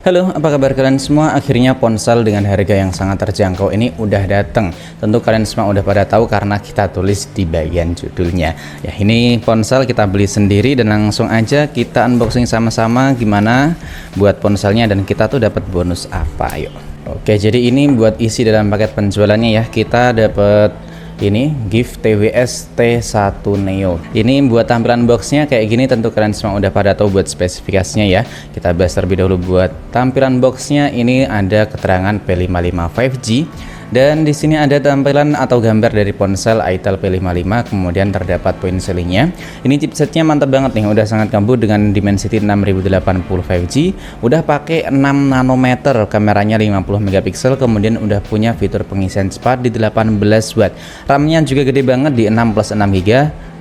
Halo, apa kabar kalian semua? Akhirnya ponsel dengan harga yang sangat terjangkau ini udah datang. Tentu kalian semua udah pada tahu karena kita tulis di bagian judulnya. Ya, ini ponsel kita beli sendiri dan langsung aja kita unboxing sama-sama gimana buat ponselnya dan kita tuh dapat bonus apa. Ayo. Oke, jadi ini buat isi dalam paket penjualannya ya. Kita dapat ini gift TWS T1 Neo. Ini buat tampilan boxnya kayak gini, tentu kalian semua udah pada tahu buat spesifikasinya ya. Kita bahas terlebih dahulu buat tampilan boxnya. Ini ada keterangan P55 5G dan di sini ada tampilan atau gambar dari ponsel Itel P55, kemudian terdapat poin selingnya. Ini chipsetnya mantap banget nih, udah sangat gambut dengan Dimensity 6080 5G, udah pakai 6 nanometer, kameranya 50 megapiksel, kemudian udah punya fitur pengisian cepat di 18 watt. RAM-nya juga gede banget di 6 plus 6 GB,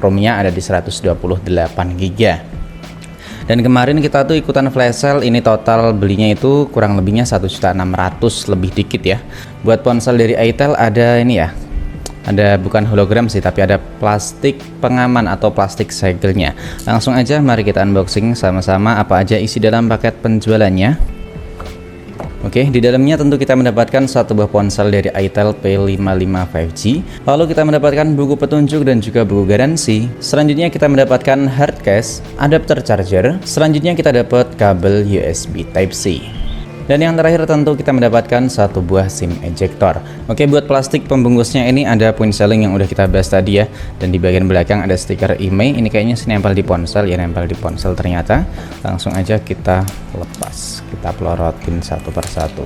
ROM-nya ada di 128 GB. Dan kemarin kita tuh ikutan flash sale, ini total belinya itu kurang lebihnya 1.600.000 lebih dikit ya. Buat ponsel dari Itel ada ini ya, ada bukan hologram sih, tapi ada plastik pengaman atau plastik segelnya. Langsung aja mari kita unboxing sama-sama apa aja isi dalam paket penjualannya. Oke, di dalamnya tentu kita mendapatkan satu buah ponsel dari Itel P55 5G. Lalu kita mendapatkan buku petunjuk dan juga buku garansi. Selanjutnya kita mendapatkan hard case, adapter charger. Selanjutnya kita dapat kabel USB Type-C. Dan yang terakhir tentu kita mendapatkan satu buah SIM ejector. Oke, buat plastik pembungkusnya ini ada point selling yang udah kita bahas tadi ya. Dan di bagian belakang ada stiker IMEI. Ini kayaknya nempel di ponsel ya, nempel di ponsel ternyata. Langsung aja kita lepas, kita pelorotin satu persatu.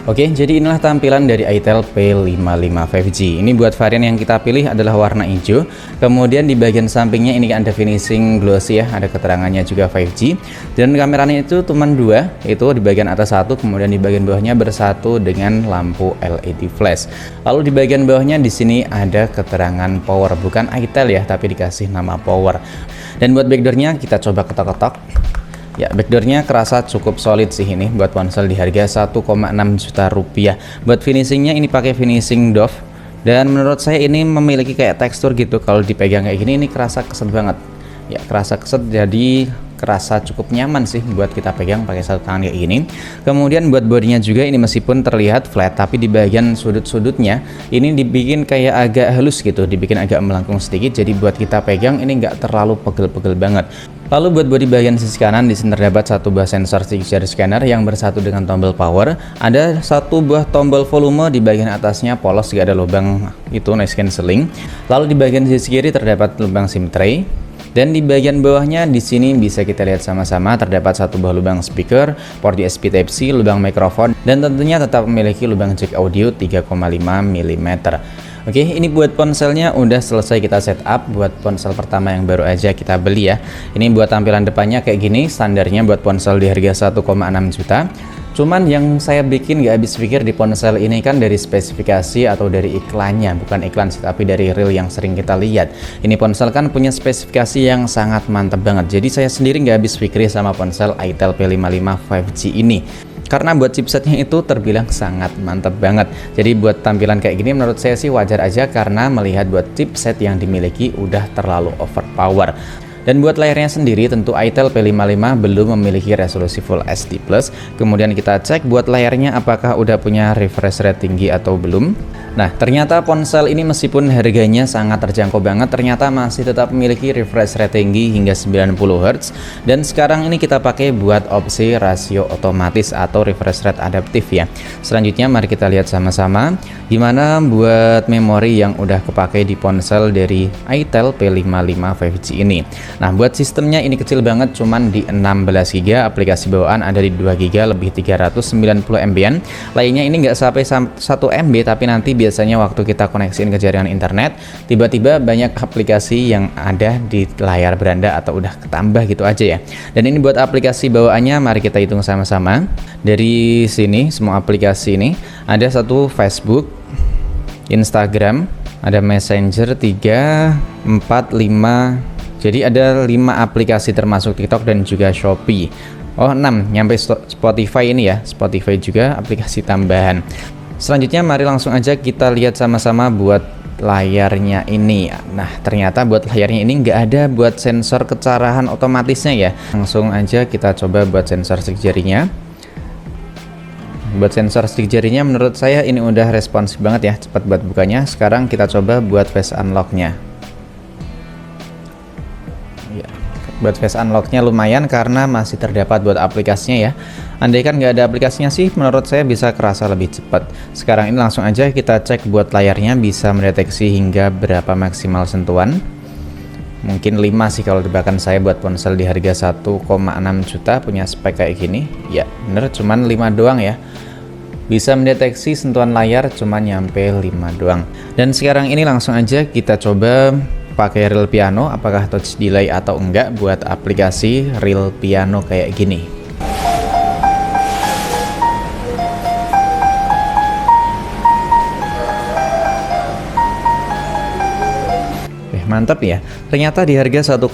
Oke, jadi inilah tampilan dari Itel P55 5G. Ini buat varian yang kita pilih adalah warna hijau. Kemudian di bagian sampingnya ini ada finishing glossy ya, ada keterangannya juga 5G. Dan kameranya itu cuma dua, itu di bagian atas satu, kemudian di bagian bawahnya bersatu dengan lampu LED flash. Lalu di bagian bawahnya di sini ada keterangan power, bukan Itel ya, tapi dikasih nama power. Dan buat backdoornya kita coba ketok-ketok. Ya, backdoornya kerasa cukup solid sih ini buat ponsel di harga 1,6 juta rupiah. Buat finishingnya ini pakai finishing doff, dan menurut saya ini memiliki kayak tekstur gitu. Kalau dipegang kayak gini ini kerasa keset banget. Ya, kerasa keset, jadi kerasa cukup nyaman sih buat kita pegang pakai satu tangan kayak gini. Kemudian buat bodinya juga ini meskipun terlihat flat, tapi di bagian sudut-sudutnya ini dibikin kayak agak halus gitu, dibikin agak melengkung sedikit. Jadi buat kita pegang ini nggak terlalu pegel-pegel banget. Lalu buat bodi bagian sisi kanan di sini terdapat satu buah sensor texture scanner yang bersatu dengan tombol power. Ada satu buah tombol volume, di bagian atasnya polos, gak ada lubang itu noise cancelling. Lalu di bagian sisi kiri terdapat lubang SIM tray. Dan di bagian bawahnya di sini bisa kita lihat sama-sama terdapat satu buah lubang speaker, port USB Type-C, lubang mikrofon, dan tentunya tetap memiliki lubang jack audio 3,5 mm. Oke, ini buat ponselnya udah selesai kita setup. Buat ponsel pertama yang baru aja kita beli ya. Ini buat tampilan depannya kayak gini, standarnya buat ponsel di harga 1,6 juta. Cuman yang saya bikin gak habis pikir di ponsel ini kan dari spesifikasi atau dari iklannya, bukan iklan sih, tapi dari reel yang sering kita lihat. Ini ponsel kan punya spesifikasi yang sangat mantap banget. Jadi saya sendiri gak habis pikir sama ponsel Itel P55 5G ini. Karena buat chipsetnya itu terbilang sangat mantap banget. Jadi buat tampilan kayak gini menurut saya sih wajar aja, karena melihat buat chipset yang dimiliki udah terlalu overpower. Dan buat layarnya sendiri tentu Itel P55 belum memiliki resolusi Full HD+. Kemudian kita cek buat layarnya apakah udah punya refresh rate tinggi atau belum. Nah, ternyata ponsel ini meskipun harganya sangat terjangkau banget, ternyata masih tetap memiliki refresh rate tinggi hingga 90 Hz. Dan sekarang ini kita pakai buat opsi rasio otomatis atau refresh rate adaptif ya. Selanjutnya mari kita lihat sama-sama gimana buat memori yang udah kepake di ponsel dari Itel P55 5G ini. Nah, buat sistemnya ini kecil banget, cuman di 16 GB, aplikasi bawaan ada di 2 GB lebih 390 MB. Lainnya ini nggak sampai 1 MB, tapi nanti biasanya waktu kita koneksiin ke jaringan internet, tiba-tiba banyak aplikasi yang ada di layar beranda atau udah ketambah gitu aja ya. Dan ini buat aplikasi bawaannya, mari kita hitung sama-sama. Dari sini semua aplikasi ini ada satu Facebook, Instagram, ada Messenger 3, 4, 5. Jadi ada 5 aplikasi termasuk TikTok dan juga Shopee. Oh, 6 nyampe Spotify ini ya. Spotify juga aplikasi tambahan. Selanjutnya mari langsung aja kita lihat sama-sama buat layarnya ini. Nah, ternyata buat layarnya ini nggak ada buat sensor kecerahan otomatisnya ya. Langsung aja kita coba buat sensor sidik jarinya. Buat sensor sidik jarinya menurut saya ini udah responsif banget ya, cepat buat bukanya. Sekarang kita coba buat face unlocknya. Ya, buat face unlocknya lumayan karena masih terdapat buat aplikasinya ya. Andaikan nggak ada aplikasinya sih, menurut saya bisa kerasa lebih cepat. Sekarang ini langsung aja kita cek buat layarnya bisa mendeteksi hingga berapa maksimal sentuhan. Mungkin 5 sih kalau tebakan saya buat ponsel di harga 1,6 juta punya spek kayak gini. Ya bener, cuman 5 doang ya. Bisa mendeteksi sentuhan layar cuman nyampe 5 doang. Dan sekarang ini langsung aja kita coba pakai Real Piano, apakah touch delay atau enggak buat aplikasi Real Piano kayak gini. Mantap ya, ternyata di harga 1,6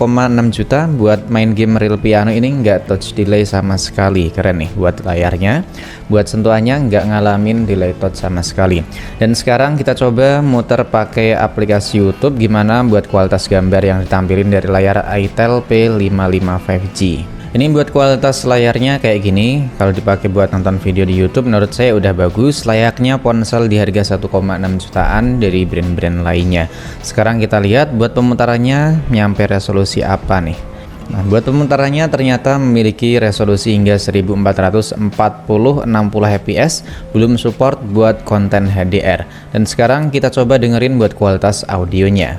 juta buat main game Real Piano ini nggak touch delay sama sekali. Keren nih buat layarnya, buat sentuhannya nggak ngalamin delay touch sama sekali. Dan sekarang kita coba muter pakai aplikasi YouTube, gimana buat kualitas gambar yang ditampilin dari layar Itel P55 5G. Ini buat kualitas layarnya kayak gini. Kalau dipakai buat nonton video di YouTube menurut saya udah bagus, layaknya ponsel di harga 1,6 jutaan dari brand-brand lainnya. Sekarang kita lihat buat pemutarannya nyampe resolusi apa nih. Nah, buat pemutarannya ternyata memiliki resolusi hingga 1440 60 fps, belum support buat konten HDR. Dan sekarang kita coba dengerin buat kualitas audionya.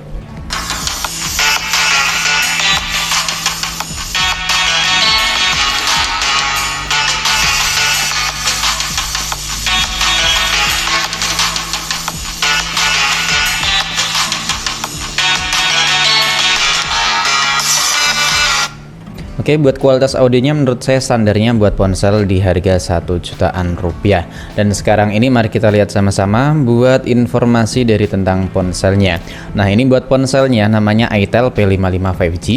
Oke, buat kualitas audionya menurut saya standarnya buat ponsel di harga 1 jutaan rupiah. Dan sekarang ini mari kita lihat sama-sama buat informasi dari tentang ponselnya. Nah, ini buat ponselnya namanya Itel P55 5G.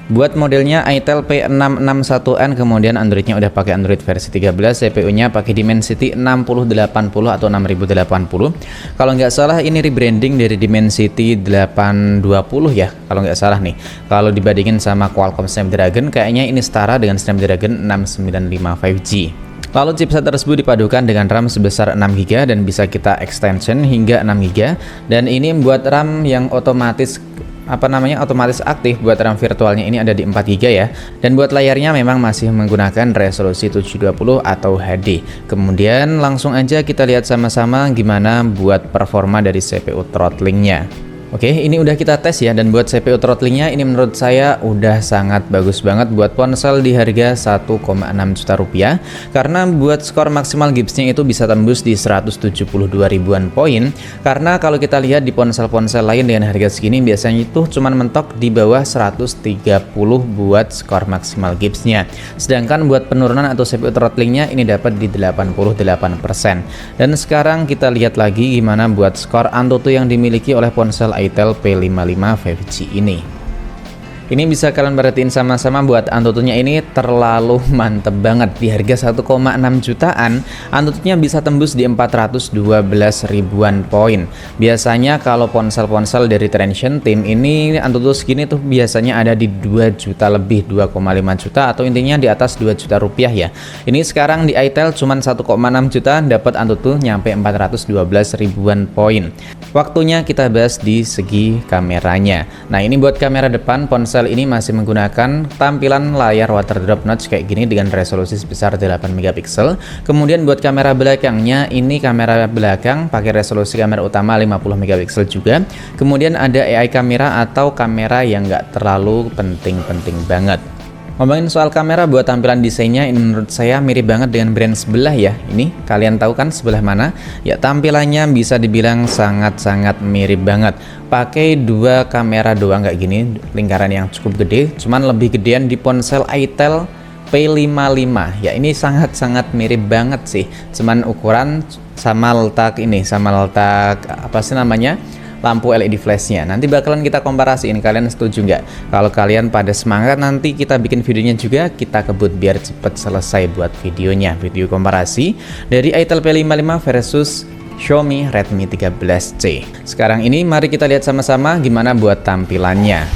Buat modelnya Itel P661N, kemudian Androidnya udah pakai Android versi 13, CPU-nya pakai Dimensity 6080 atau 6080. Kalau nggak salah ini rebranding dari Dimensity 820 ya, kalau nggak salah nih. Kalau dibandingin sama Qualcomm Snapdragon, kayaknya ini setara dengan Snapdragon 695 5G. Lalu chipset tersebut dipadukan dengan RAM sebesar 6GB dan bisa kita extension hingga 6GB. Dan ini buat RAM yang otomatis aktif. Buat RAM virtualnya ini ada di 4GB ya. Dan buat layarnya memang masih menggunakan resolusi 720 atau HD. Kemudian langsung aja kita lihat sama-sama gimana buat performa dari CPU throttlingnya. Oke, ini udah kita tes ya, dan buat CPU throttlingnya ini menurut saya udah sangat bagus banget buat ponsel di harga 1,6 juta rupiah, karena buat skor maksimal Gibbsnya itu bisa tembus di 172 ribuan poin. Karena kalau kita lihat di ponsel-ponsel lain dengan harga segini biasanya itu cuman mentok di bawah 130 buat skor maksimal Gibbsnya. Sedangkan buat penurunan atau CPU throttlingnya ini dapat di 88%. Dan sekarang kita lihat lagi gimana buat skor Antutu yang dimiliki oleh ponsel Itel P55 5G ini. Ini bisa kalian perhatiin sama-sama buat Antutunya ini terlalu mantep banget. Di harga 1,6 jutaan, Antutunya bisa tembus di 412 ribuan poin. Biasanya kalau ponsel-ponsel dari Transsion Team ini Antutu segini tuh biasanya ada di 2 juta lebih, 2,5 juta atau intinya di atas 2 juta rupiah ya. Ini sekarang di Itel cuman 1,6 juta dapat Antutu nyampe 412 ribuan poin. Waktunya kita bahas di segi kameranya. Nah, ini buat kamera depan ponsel ini masih menggunakan tampilan layar water drop notch kayak gini dengan resolusi sebesar 8 megapiksel. Kemudian buat kamera belakangnya ini kamera belakang pakai resolusi kamera utama 50 megapiksel juga. Kemudian ada AI kamera atau kamera yang nggak terlalu penting-penting banget. Ngomongin soal kamera, buat tampilan desainnya ini menurut saya mirip banget dengan brand sebelah ya. Ini kalian tahu kan sebelah mana? Ya, tampilannya bisa dibilang sangat-sangat mirip banget. Pakai dua kamera doang kayak gini, lingkaran yang cukup gede, cuman lebih gedean di ponsel Itel P55. Ya, ini sangat-sangat mirip banget sih. Cuman ukuran sama letak apa sih namanya? Lampu LED flashnya. Nanti bakalan kita komparasiin, kalian setuju nggak? Kalau kalian pada semangat nanti kita bikin videonya juga, kita kebut biar cepet selesai buat videonya. Video komparasi dari Itel P55 versus Xiaomi Redmi 13C. Sekarang ini mari kita lihat sama-sama gimana buat tampilannya.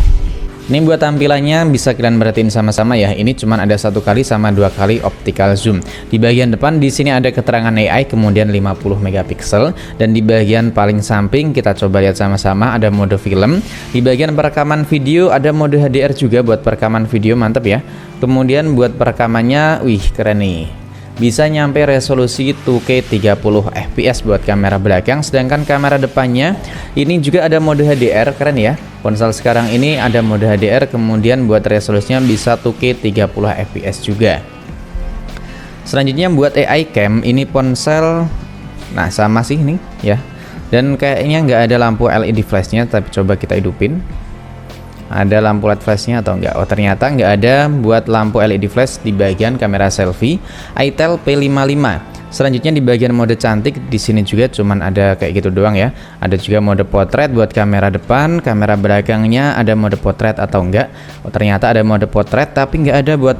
Ini buat tampilannya bisa kalian perhatiin sama-sama ya. Ini cuman ada 1 kali sama 2 kali optical zoom. Di bagian depan di sini ada keterangan AI, kemudian 50 megapiksel, dan di bagian paling samping kita coba lihat sama-sama ada mode film. Di bagian perekaman video ada mode HDR juga buat perekaman video, mantap ya. Kemudian buat perekamannya, wih keren nih. Bisa nyampe resolusi 2K 30 fps buat kamera belakang, sedangkan kamera depannya ini juga ada mode HDR, keren ya. Ponsel sekarang ini ada mode HDR, kemudian buat resolusinya bisa 2K 30 fps juga. Selanjutnya buat AI cam, ini ponsel nah sama sih ini ya. Dan kayaknya nggak ada lampu LED flashnya, tapi coba kita hidupin. Ada lampu LED flashnya atau enggak? Oh ternyata nggak ada buat lampu LED flash di bagian kamera selfie itel P55. Selanjutnya di bagian mode cantik di sini juga cuman ada kayak gitu doang ya. Ada juga mode potret buat kamera depan, kamera belakangnya ada mode potret atau enggak? Oh ternyata ada mode potret tapi nggak ada buat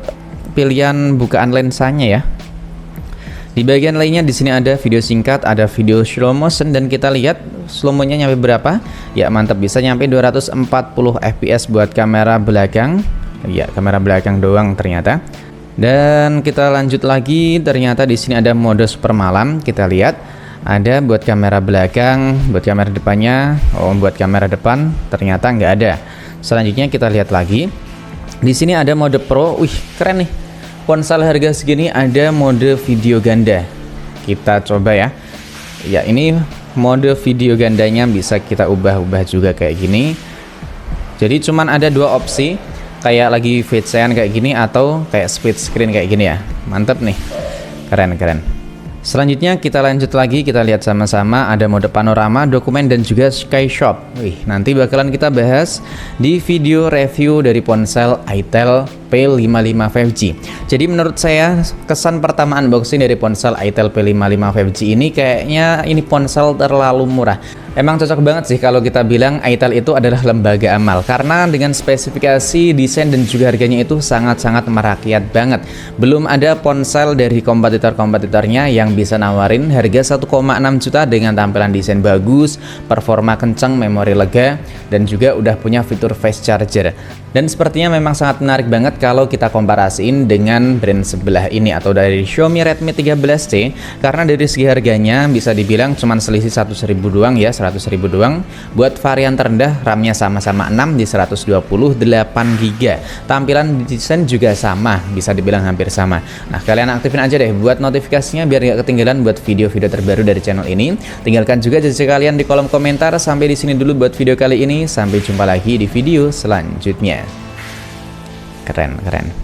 pilihan bukaan lensanya ya. Di bagian lainnya di sini ada video singkat, ada video slow motion, dan kita lihat slow motionnya nyampe berapa? Ya mantap, bisa nyampe 240 fps buat kamera belakang. Ya kamera belakang doang ternyata. Dan kita lanjut lagi, ternyata di sini ada mode super malam. Kita lihat ada buat kamera belakang, buat kamera depannya. Oh buat kamera depan ternyata nggak ada. Selanjutnya kita lihat lagi. Di sini ada mode pro. Wih keren nih. Ponsel harga segini ada mode video ganda. Kita coba ya. Ya ini mode video gandanya bisa kita ubah-ubah juga kayak gini. Jadi cuman ada 2 opsi, kayak lagi VCN kayak gini atau kayak split screen kayak gini ya. Mantap nih. Keren. Selanjutnya kita lanjut lagi, kita lihat sama-sama ada mode panorama, dokumen, dan juga sky shop. Wih, nanti bakalan kita bahas di video review dari ponsel itel P55 5G. Jadi menurut saya kesan pertama unboxing dari ponsel itel P55 5G ini kayaknya ini ponsel terlalu murah. Emang cocok banget sih kalau kita bilang itel itu adalah lembaga amal, karena dengan spesifikasi, desain, dan juga harganya itu sangat-sangat merakyat banget. Belum ada ponsel dari kompetitor-kompetitornya yang bisa nawarin harga 1,6 juta dengan tampilan desain bagus, performa kencang, memori lega, dan juga udah punya fitur fast charger. Dan sepertinya memang sangat menarik banget kalau kita komparasiin dengan brand sebelah ini atau dari Xiaomi Redmi 13C, karena dari segi harganya bisa dibilang cuman selisih 100.000 doang ya, 100.000 doang. Buat varian terendah RAM-nya sama-sama 6 di 128GB. Tampilan desain juga sama, bisa dibilang hampir sama. Nah, kalian aktifin aja deh buat notifikasinya biar gak ketinggalan buat video-video terbaru dari channel ini. Tinggalkan juga jejak kalian di kolom komentar. Sampai di sini dulu buat video kali ini. Sampai jumpa lagi di video selanjutnya. Keren.